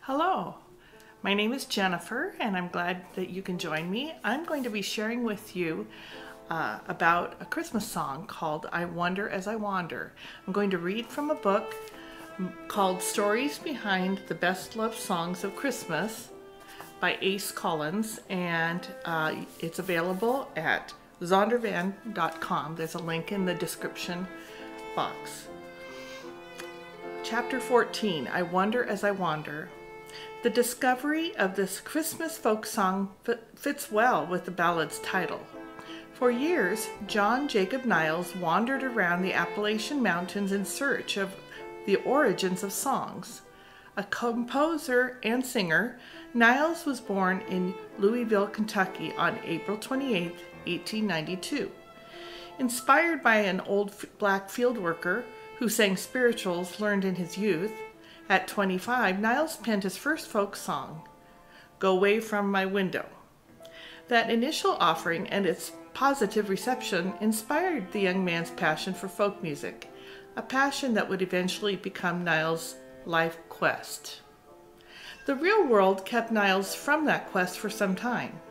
Hello, my name is Jennifer and I'm glad that you can join me. I'm going to be sharing with you about a Christmas song called I Wonder as I Wander. I'm going to read from a book called Stories Behind the Best Loved Songs of Christmas by Ace Collins, and it's available at zondervan.com. There's a link in the description box. Chapter 14, I Wonder as I Wander. The discovery of this Christmas folk song fits well with the ballad's title. For years, John Jacob Niles wandered around the Appalachian Mountains in search of the origins of songs. A composer and singer, Niles was born in Louisville, Kentucky on April 28, 1892. Inspired by an old black field worker who sang spirituals learned in his youth, at 25, Niles penned his first folk song, Go Away From My Window. That initial offering and its positive reception inspired the young man's passion for folk music, a passion that would eventually become Niles' life quest. The real world kept Niles from that quest for some time.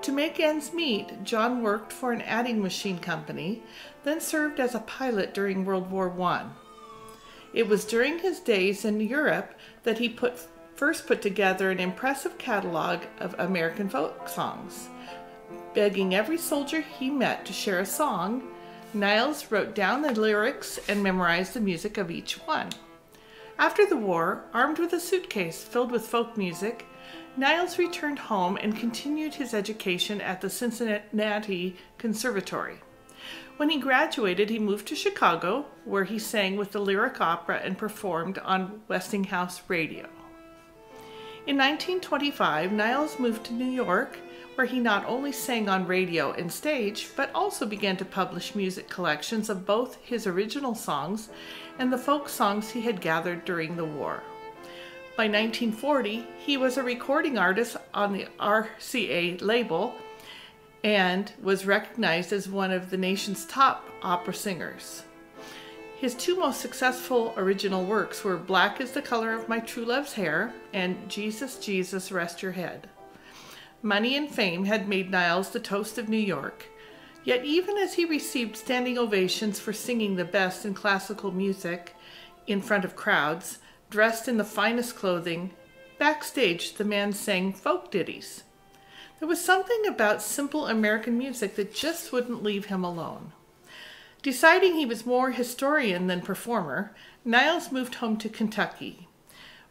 To make ends meet, John worked for an adding machine company, then served as a pilot during World War I. It was during his days in Europe that he first put together an impressive catalog of American folk songs. Begging every soldier he met to share a song, Niles wrote down the lyrics and memorized the music of each one. After the war, armed with a suitcase filled with folk music, Niles returned home and continued his education at the Cincinnati Conservatory. When he graduated, he moved to Chicago, where he sang with the Lyric Opera and performed on Westinghouse Radio. In 1925, Niles moved to New York, where he not only sang on radio and stage, but also began to publish music collections of both his original songs and the folk songs he had gathered during the war. By 1940, he was a recording artist on the RCA label and was recognized as one of the nation's top opera singers. His two most successful original works were Black is the Color of My True Love's Hair and Jesus, Jesus, Rest Your Head. Money and fame had made Niles the toast of New York, yet even as he received standing ovations for singing the best in classical music in front of crowds, dressed in the finest clothing, backstage the man sang folk ditties. There was something about simple American music that just wouldn't leave him alone. Deciding he was more historian than performer, Niles moved home to Kentucky.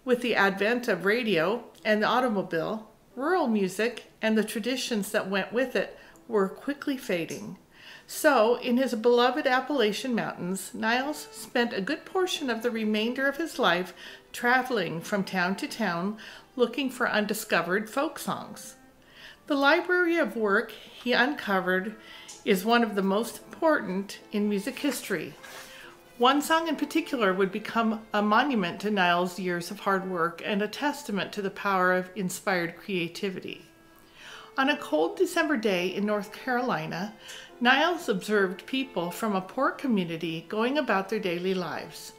With the advent of radio and the automobile, rural music and the traditions that went with it were quickly fading. So, in his beloved Appalachian Mountains, Niles spent a good portion of the remainder of his life traveling from town to town looking for undiscovered folk songs. The library of work he uncovered is one of the most important in music history. One song in particular would become a monument to Niles' years of hard work and a testament to the power of inspired creativity. On a cold December day in North Carolina, Niles observed people from a poor community going about their daily lives.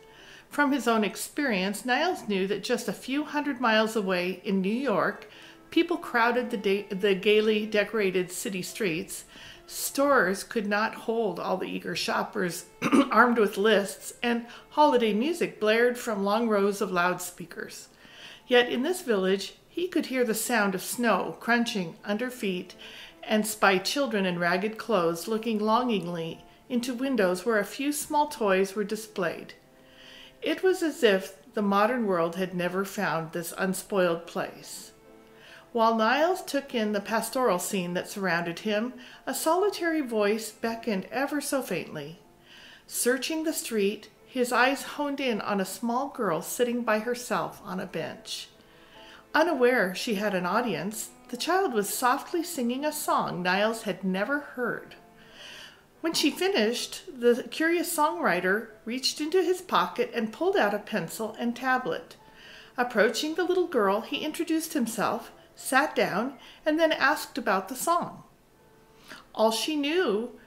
From his own experience, Niles knew that just a few hundred miles away in New York, people crowded the gaily decorated city streets. Stores could not hold all the eager shoppers armed with lists, and holiday music blared from long rows of loudspeakers. Yet in this village, he could hear the sound of snow crunching under feet and spy children in ragged clothes looking longingly into windows where a few small toys were displayed. It was as if the modern world had never found this unspoiled place. While Niles took in the pastoral scene that surrounded him, a solitary voice beckoned ever so faintly. Searching the street, his eyes honed in on a small girl sitting by herself on a bench. Unaware she had an audience, the child was softly singing a song Niles had never heard. When she finished, the curious songwriter reached into his pocket and pulled out a pencil and tablet. Approaching the little girl, he introduced himself, sat down, and then asked about the song. All she knew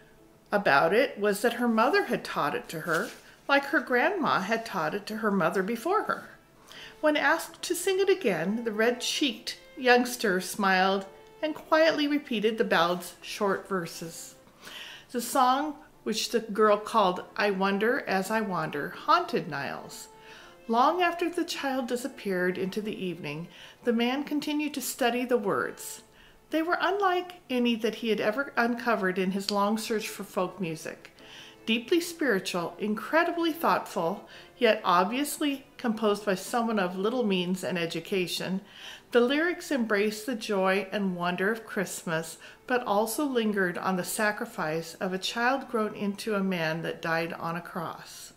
about it was that her mother had taught it to her, like her grandma had taught it to her mother before her. When asked to sing it again, the red-cheeked youngster smiled and quietly repeated the ballad's short verses. The song, which the girl called "I Wonder as I Wander," haunted Niles. Long after the child disappeared into the evening, the man continued to study the words. They were unlike any that he had ever uncovered in his long search for folk music. Deeply spiritual, incredibly thoughtful, yet obviously composed by someone of little means and education, the lyrics embraced the joy and wonder of Christmas, but also lingered on the sacrifice of a child grown into a man that died on a cross.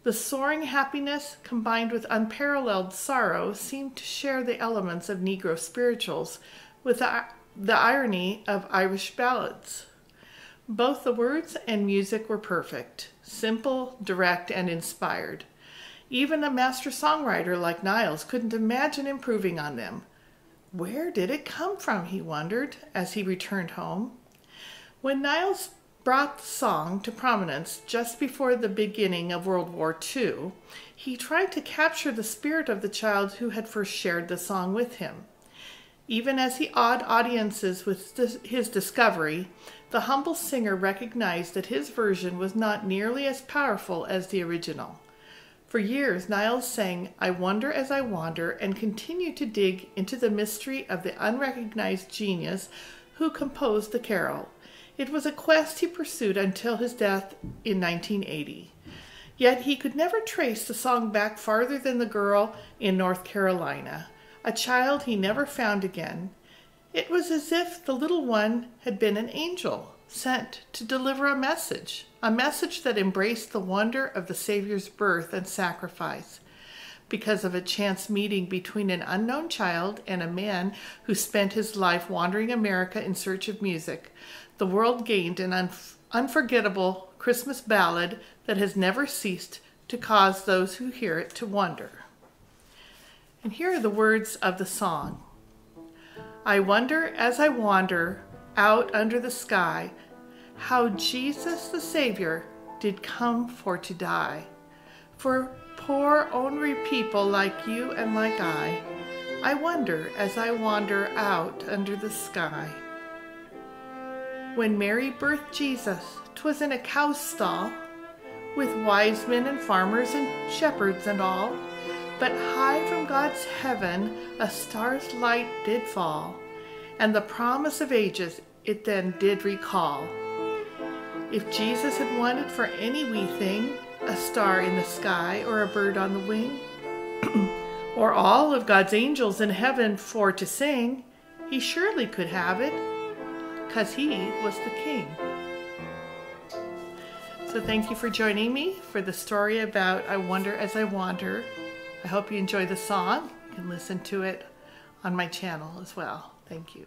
The soaring happiness combined with unparalleled sorrow seemed to share the elements of Negro spirituals with the irony of Irish ballads. Both the words and music were perfect, simple, direct, and inspired. Even a master songwriter like Niles couldn't imagine improving on them. Where did it come from, he wondered, as he returned home. When Niles brought the song to prominence just before the beginning of World War II, he tried to capture the spirit of the child who had first shared the song with him. Even as he awed audiences with his discovery, the humble singer recognized that his version was not nearly as powerful as the original. For years, Niles sang "I Wonder as I Wander" and continued to dig into the mystery of the unrecognized genius who composed the carol. It was a quest he pursued until his death in 1980. Yet he could never trace the song back farther than the girl in North Carolina, a child he never found again. It was as if the little one had been an angel sent to deliver a message that embraced the wonder of the Savior's birth and sacrifice. Because of a chance meeting between an unknown child and a man who spent his life wandering America in search of music, the world gained an unforgettable Christmas ballad that has never ceased to cause those who hear it to wonder. And here are the words of the song. I wonder as I wander out under the sky, how Jesus the Savior did come for to die. For poor ornery people like you and like I wonder as I wander out under the sky. When Mary birthed Jesus, 'twas in a cow stall, with wise men and farmers and shepherds and all. But high from God's heaven a star's light did fall, and the promise of ages it then did recall. If Jesus had wanted for any wee thing, a star in the sky or a bird on the wing, or all of God's angels in heaven for to sing, he surely could have it, 'cause he was the king. So thank you for joining me for the story about I Wonder as I Wander. I hope you enjoy the song. You can listen to it on my channel as well. Thank you.